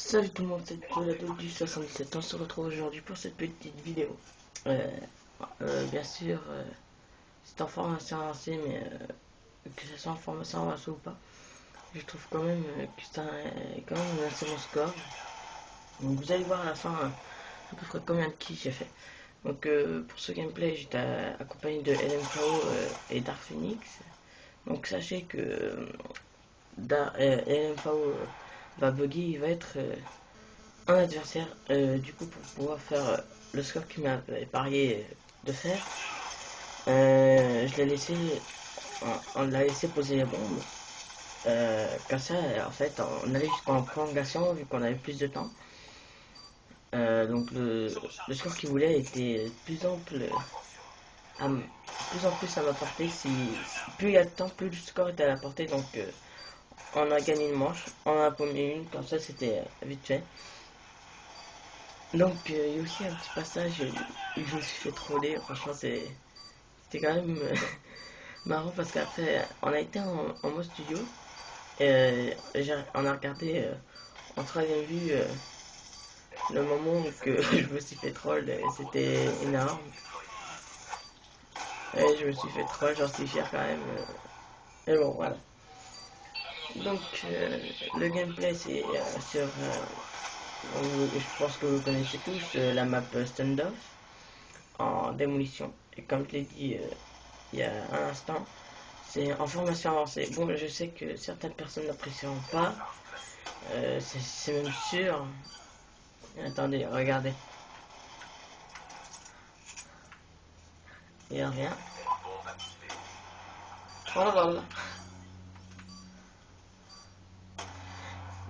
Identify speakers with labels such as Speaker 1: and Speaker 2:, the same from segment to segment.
Speaker 1: Salut tout le monde, c'est Toledo du 77. On se retrouve aujourd'hui pour cette petite vidéo. Bien sûr, c'est en formation avancée, mais que ce soit en formation avancée ou pas, je trouve quand même que c'est quand même un assez bon score. Donc vous allez voir à la fin à peu près combien de kills j'ai fait. Donc pour ce gameplay, j'étais accompagné de LMFAO et Dark Phoenix. Donc sachez que LMFAO va bugger, il va être un adversaire du coup pour pouvoir faire le score qu'il m'avait parié de faire. Je l'ai laissé, on l'a laissé poser les bombes. Comme ça, en fait, on allait jusqu'en prolongation vu qu'on avait plus de temps. Donc le score qu'il voulait était de plus en plus à ma portée. Plus il y a de temps, plus le score était à la portée. Donc on a gagné une manche, on a paumé une, comme ça c'était vite fait. Donc il y a aussi un petit passage où je me suis fait troller. Franchement c'était quand même marrant parce qu'après on a été en mode studio et on a regardé en troisième vue le moment où que je me suis fait troll et c'était énorme. Et je me suis fait troll, j'en suis fier quand même. Et bon voilà. Donc le gameplay c'est sur je pense que vous connaissez tous la map Standoff en démolition. Et comme je l'ai dit il y a un instant, c'est en formation avancée. Bon, je sais que certaines personnes n'apprécieront pas, c'est même sûr. Attendez, regardez. Il n'y a rien. Oh là là.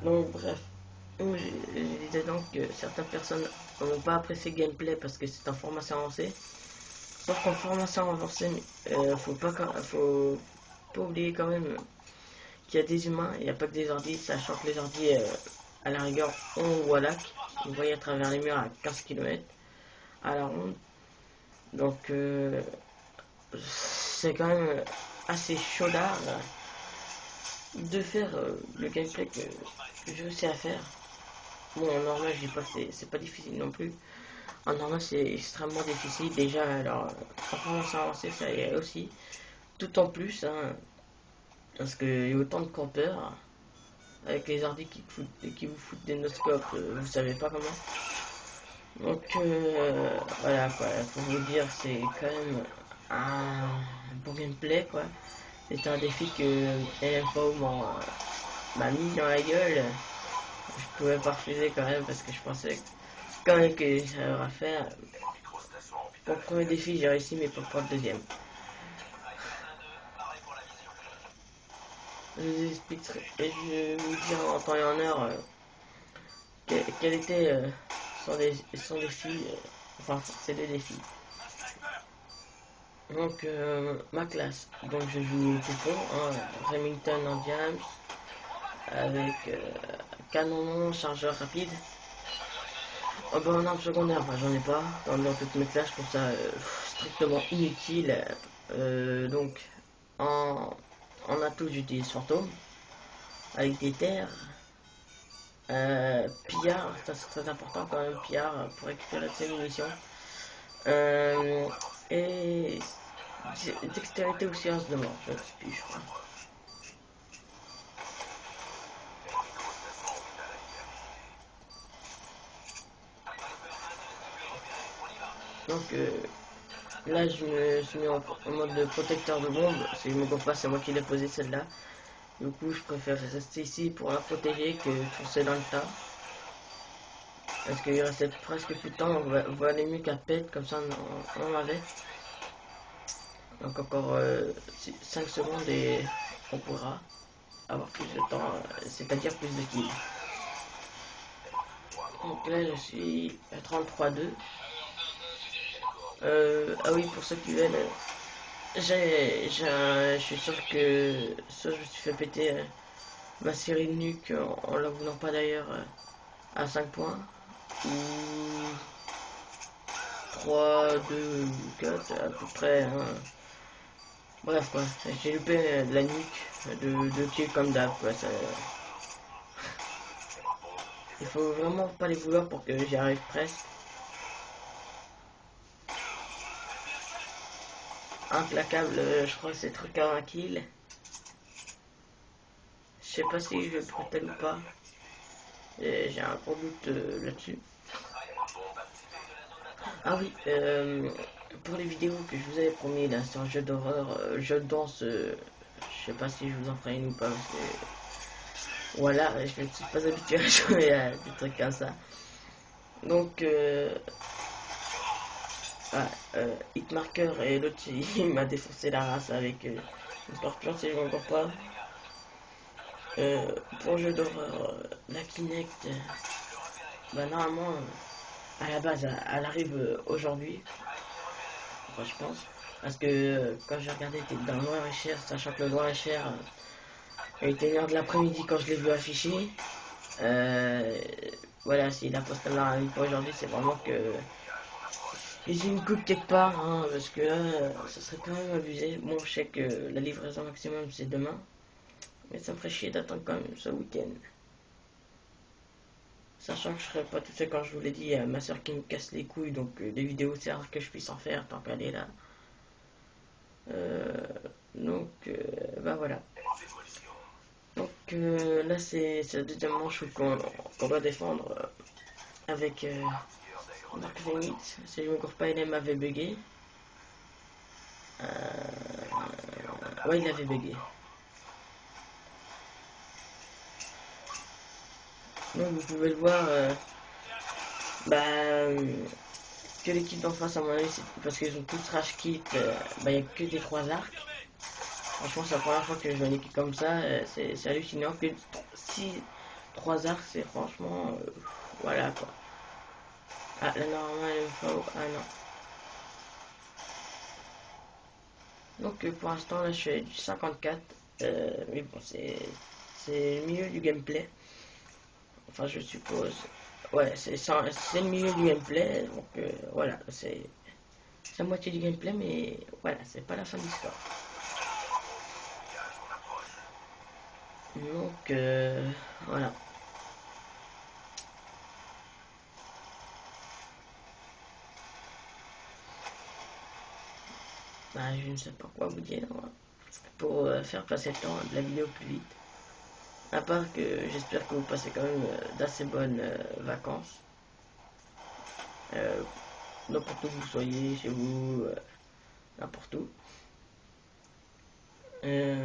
Speaker 1: Donc bref, je disais donc que certaines personnes n'ont pas apprécié le gameplay parce que c'est en formation avancée. Sauf qu'en formation avancée, faut pas oublier quand même qu'il y a des humains, il n'y a pas que des ordis, sachant que les ordis, à la rigueur, on voit là, vous voyez à travers les murs à 15 km à la ronde. Donc c'est quand même assez chaudard de faire le gameplay que je sais à faire. Bon, en normal, je dis pas que c'est pas difficile non plus. En normal, c'est extrêmement difficile. Déjà, alors, en formation avancée, ça y est aussi. Tout en plus, hein, parce qu'il y a autant de campeurs avec les ordi qui vous foutent des noscopes, vous savez pas comment. Donc voilà quoi, pour vous dire, c'est quand même un bon gameplay quoi. C'est un défi que LMFAO m'a mis dans la gueule. Je pouvais pas refuser quand même parce que je pensais quand même que j'allais à faire. Pour le premier défi j'ai réussi mais pas pour le deuxième. Je vous expliquerai et je vais vous dire en temps et en heure quel était son défi, enfin c'est des défis. Donc ma classe, donc je joue Poupon, hein, Remington en diams, avec canon, chargeur rapide. Oh bah en arme secondaire, bah, j'en ai pas dans toutes mes classes, pour ça strictement inutile. Donc en, en atout j'utilise fantôme, avec des terres. Pillard, ça c'est très important quand même, pillard pour récupérer ses munitions. Et dextérité ou science de mort, je ne sais plus je crois. Donc là je me suis mis en mode de protecteur de bombe. Si je me gonfle pas, c'est moi qui l'ai posé celle-là. Du coup je préfère rester ici pour la protéger que foncer dans le tas. Parce qu'il restait presque plus de temps, donc valait mieux qu'elle pète, comme ça on l'avait. Donc encore 5 secondes et on pourra avoir plus de temps, c'est-à-dire plus de kills. Donc là je suis à 33-2. Ah oui, pour ceux qui veulent, je suis sûr que soit je me suis fait péter ma série de nuque en la voulant pas d'ailleurs à 5 points, ou 3, 2 ou 4 à peu près. Hein. Bref quoi, j'ai loupé la nuque de kills comme d'hab quoi. Il faut vraiment pas les vouloir pour que j'y arrive presque. Implacable, je crois que c'est 31 kills. Je sais pas si je le tel ou pas. J'ai un gros doute là-dessus. Ah oui, pour les vidéos que je vous avais promis, là, c'est un jeu d'horreur, jeu de danse, je sais pas si je vous en ferai une ou pas, parce que, voilà, je ne suis pas habitué à jouer à des trucs comme ça. Donc, Hitmarker et l'autre, il m'a défoncé la race avec une scorpion, si je ne encore pas. Pour le jeu d'horreur, la Kinect, bah normalement, à la base, elle arrive aujourd'hui. Enfin, je pense. Parce que quand j'ai regardé, était dans le Loir-et-Cher, sachant que le Loir-et-Cher était 1h de l'après-midi quand je l'ai vu affiché. Voilà, si la poste n'arrive pas aujourd'hui, c'est vraiment que ils ont une coupe quelque part, hein, parce que là, ça serait quand même abusé. Bon, je sais que la livraison maximum c'est demain, mais ça me ferait chier d'attendre quand même ce week-end. Sachant que je serai pas tout seul, quand je vous l'ai dit, ma soeur qui me casse les couilles, donc des vidéos c'est rare que je puisse en faire tant qu'elle est là. Donc, bah voilà. Donc là, c'est la deuxième manche qu'on doit défendre avec Dark Zenith. Si je me cours pas, il m'avait bugué. Ouais, il avait bugué. Donc vous pouvez le voir, que l'équipe d'en face, à mon avis, c'est parce qu'ils ont tous rage kit, il n'y a que des 3 arcs. Franchement, c'est la première fois que je vois une équipe comme ça, c'est hallucinant. Que si 3 arcs, c'est franchement, voilà quoi. Ah, là, normalement, il me faut, ah non. Donc pour l'instant, là, je suis du 54, mais bon, c'est le milieu du gameplay. Enfin, je suppose. Ouais, c'est le milieu du gameplay, donc voilà, c'est la moitié du gameplay, mais voilà, c'est pas la fin de l'histoire. Donc voilà. Bah, je ne sais pas quoi vous dire, hein, pour faire passer le temps de la vidéo plus vite. À part que j'espère que vous passez quand même d'assez bonnes vacances. N'importe où que vous soyez, chez vous, n'importe où. Je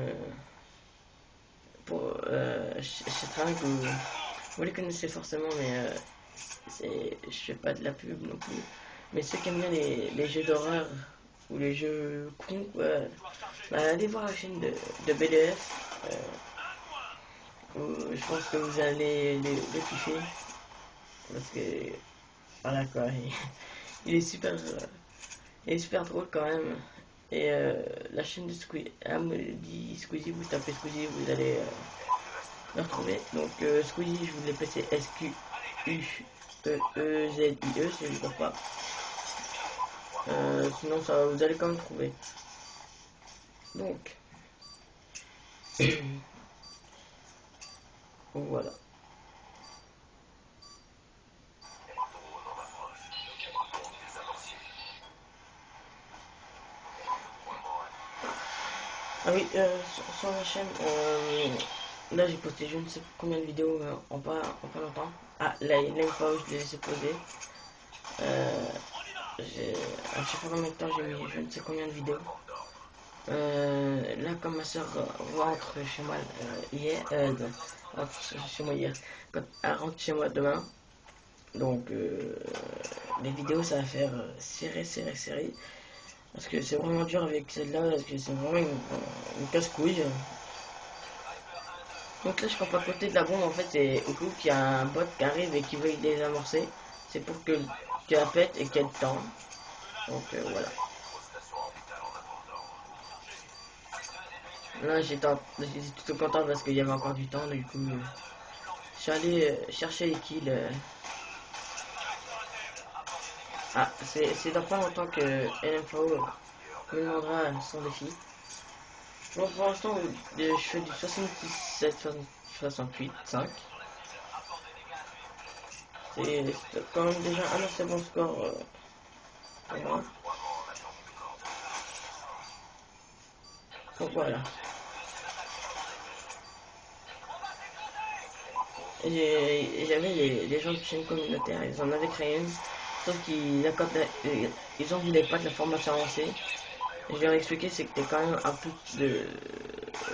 Speaker 1: sais très bien que vous les connaissez forcément, mais je fais pas de la pub non plus. Mais ceux qui aiment bien les jeux d'horreur ou les jeux cons, bah, allez voir la chaîne de BDF. Je pense que vous allez les kiffer. Parce que, voilà quoi, il est super drôle quand même. Et la chaîne de Squeezie, Squeezie, vous tapez Squeezie, vous allez le retrouver. Donc Squeezie, je vous l'ai placé SQUEEZIE, si je ne trouve pas. Sinon, ça, vous allez quand même trouver. Donc, voilà. Ah oui, sur ma chaîne, là j'ai posté je ne sais combien de vidéos en pas longtemps. Ah, là, l'info, je l'ai laissé poser. Je sais pas combien de temps j'ai mis, je ne sais combien de vidéos. Là, comme ma soeur rentre chez moi hier, rentre chez moi hier, quand elle rentre chez moi demain, donc les vidéos ça va faire serré. Parce que c'est vraiment dur avec celle-là, parce que c'est vraiment une casse-couille. Donc là, je prends pas côté de la bombe, en fait, c'est au coup qu'il y a un bot qui arrive et qui veut y désamorcer. C'est pour qu'elle pète et qu'elle tend. Donc voilà. Là, j'étais plutôt content parce qu'il y avait encore du temps, du coup, je suis allé chercher les kills. Ah, c'est dans pas longtemps que LMFAO me demandera son défi. Bon, pour l'instant, je fais du 77, 68, 5. C'est quand même déjà un assez bon score pour moi. Donc voilà. J'avais les gens de chaîne communautaire, ils en avaient créé une, sauf ils en voulaient pas de la formation avancée. Et je leur ai expliqué c'est que t'es quand même un peu de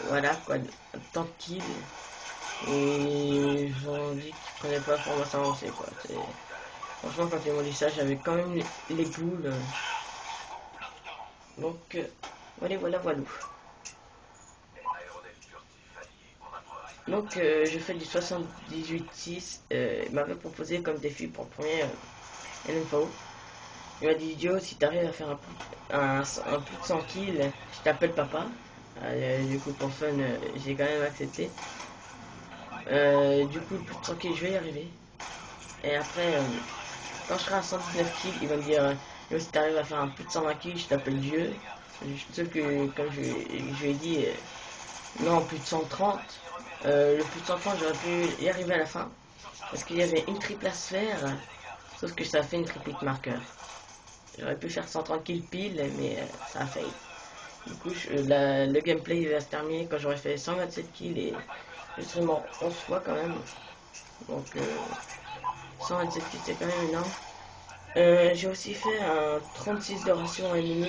Speaker 1: voilà quoi, de tant de kills. Et ils ont dit qu'ils prenaient pas la formation avancée quoi. Franchement quand ils m'ont dit ça j'avais quand même les boules. Donc voilà voilà voilà. Donc je fais du 78-6. Il m'avait proposé comme défi pour le premier LMFAO. Il m'a dit Joe, si t'arrives à faire un plus de 100 kills, je t'appelle papa. Du coup pour fun, j'ai quand même accepté. Du coup le plus de 100 kills, je vais y arriver. Et après, quand je serai à 119 kills, il va me dire Yo, si t'arrives à faire un plus de 120 kills, je t'appelle Dieu. Sauf que comme je lui ai dit non, plus de 130. Le plus de 130, j'aurais pu y arriver à la fin. Parce qu'il y avait une triple à se faire. Sauf que ça a fait une triplette marqueur. J'aurais pu faire 130 kills pile, mais ça a failli. Du coup, le gameplay va se terminer quand j'aurai fait 127 kills et je serai mort 11 fois quand même. Donc 127 kills, c'est quand même énorme. J'ai aussi fait un 36 de ratio en MME.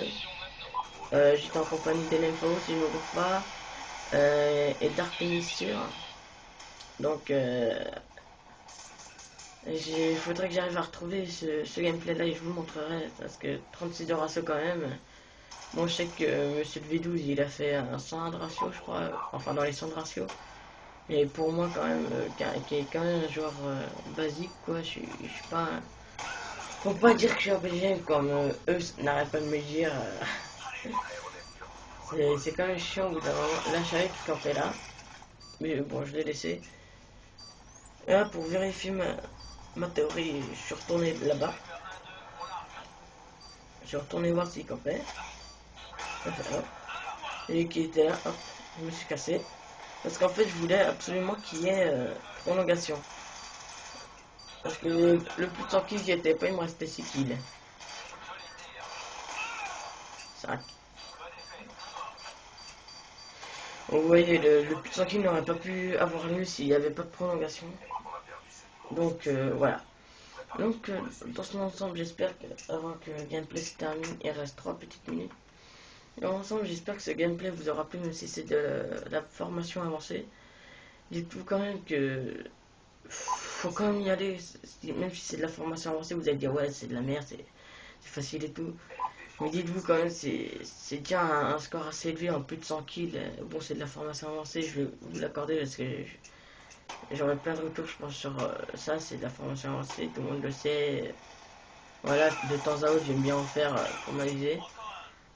Speaker 1: J'étais en compagnie d'LMFO, si je ne me trompe pas, et Dark Ministure. Donc, il faudrait que j'arrive à retrouver ce gameplay là et je vous le montrerai parce que 36 de ratio quand même. Bon, je sais que Monsieur le V12 il a fait un 101 de ratio, je crois, enfin dans les 100 de ratio. Mais pour moi, quand même, qui est quand même un joueur basique, quoi, je suis pas. Faut pas dire que je suis obligé comme eux n'arrêtent pas de me dire. C'est quand même chiant au bout d'un moment. Là, je savais qu'il campait là, mais bon, je l'ai laissé. Et là, pour vérifier ma théorie, je suis retourné là-bas. Je suis retourné voir s'il campait. Hop. Et qui était là, hop, je me suis cassé. Parce qu'en fait, je voulais absolument qu'il y ait prolongation. Parce que le plus de 100 kills, j'y étais pas, il me restait 6 kills. 5. Vous voyez, le plus de 100 kills n'aurait pas pu avoir lieu s'il n'y avait pas de prolongation. Donc voilà. Donc dans son ensemble, j'espère qu'avant que le gameplay se termine, il reste 3 petites minutes. Dans l'ensemble, j'espère que ce gameplay vous aura plu, même si c'est de la formation avancée. Dites-vous quand même que faut quand même y aller, même si c'est de la formation avancée, vous allez dire ouais c'est de la merde, c'est facile et tout. Mais dites-vous quand même, c'est déjà un score assez élevé en plus de 100 kills. Bon, c'est de la formation avancée, je vais vous l'accorder parce que j'aurais plein de retours, je pense, sur ça. C'est de la formation avancée, tout le monde le sait. Voilà, de temps à autre, j'aime bien en faire pour m'amuser.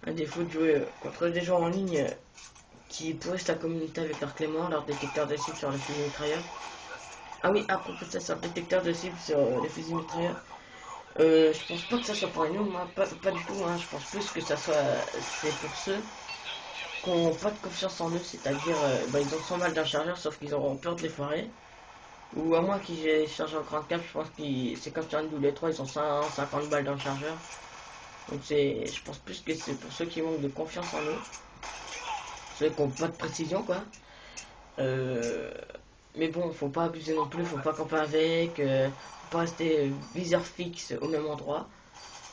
Speaker 1: Un défaut de jouer contre des gens en ligne qui pourrissent la communauté avec leur clément, leur détecteur de cible sur les fusils mitrailleurs. Ah oui, à propos de ça, sur le détecteur de cible sur les fusils mitrailleurs. Je pense pas que ça soit pour les noobs, moi, pas du tout. Hein. Je pense plus que ça soit c'est pour ceux qui n'ont pas de confiance en eux, c'est-à-dire ils ont 100 balles d'un chargeur, sauf qu'ils auront peur de les foirer. Ou à moins qu'ils aient chargé en grande cap, je pense que c'est comme sur un les 3, ils ont 150 balles dans le chargeur. Donc je pense plus que c'est pour ceux qui manquent de confiance en eux, ceux qui n'ont pas de précision quoi. Euh, mais bon, faut pas abuser non plus, faut pas camper avec, faut pas rester viseur fixe au même endroit.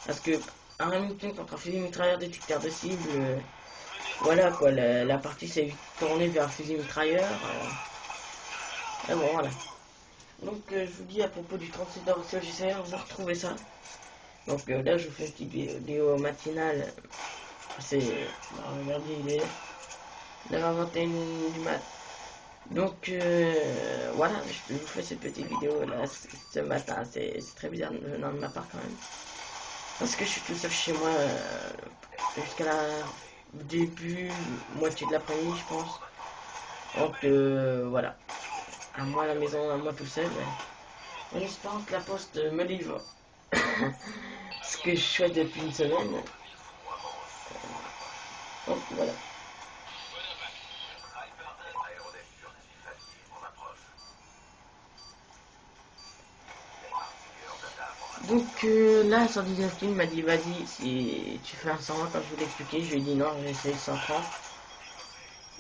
Speaker 1: Parce que un Remington contre un fusil mitrailleur détecteur de cible, voilà quoi, la partie s'est vite tournée vers un fusil mitrailleur. Et bon, voilà. Donc je vous dis à propos du 36 d'or j'essaie de vous retrouver ça. Donc là je vous fais une petite vidéo matinale. C'est. Regardez, il est 9h21 du mat. Donc voilà, je vous fais cette petite vidéo là ce matin. C'est très bizarre venant de ma part quand même. Parce que je suis tout seul chez moi jusqu'à la début, moitié de l'après-midi je pense. Donc voilà. À moi à la maison, à moi tout seul. En espérant que la poste me livre ce que je souhaite depuis une semaine. Donc voilà. Donc là, sur 19 kills, il m'a dit vas-y, si tu fais un 120 comme je vous l'ai expliqué, je lui ai dit non, j'ai essayé 130.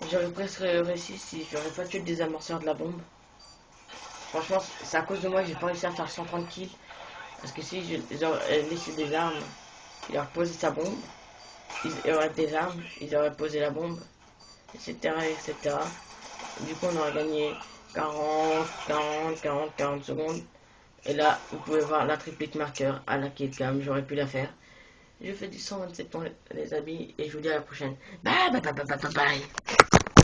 Speaker 1: J'aurais presque réussi si j'aurais pas tué le désamorceur de la bombe. Franchement, c'est à cause de moi que j'ai pas réussi à faire 130 kills. Parce que si j'aurais laissé des armes, il aurait posé sa bombe, il aurait des armes, ils auraient posé la bombe, etc. etc. Du coup, on aurait gagné 40, 40, 40, 40 secondes. Et là, vous pouvez voir la triplette marqueur à la killcam, j'aurais pu la faire. Je fais du 127 ans les amis et je vous dis à la prochaine. Bye bye bye bye bye bye.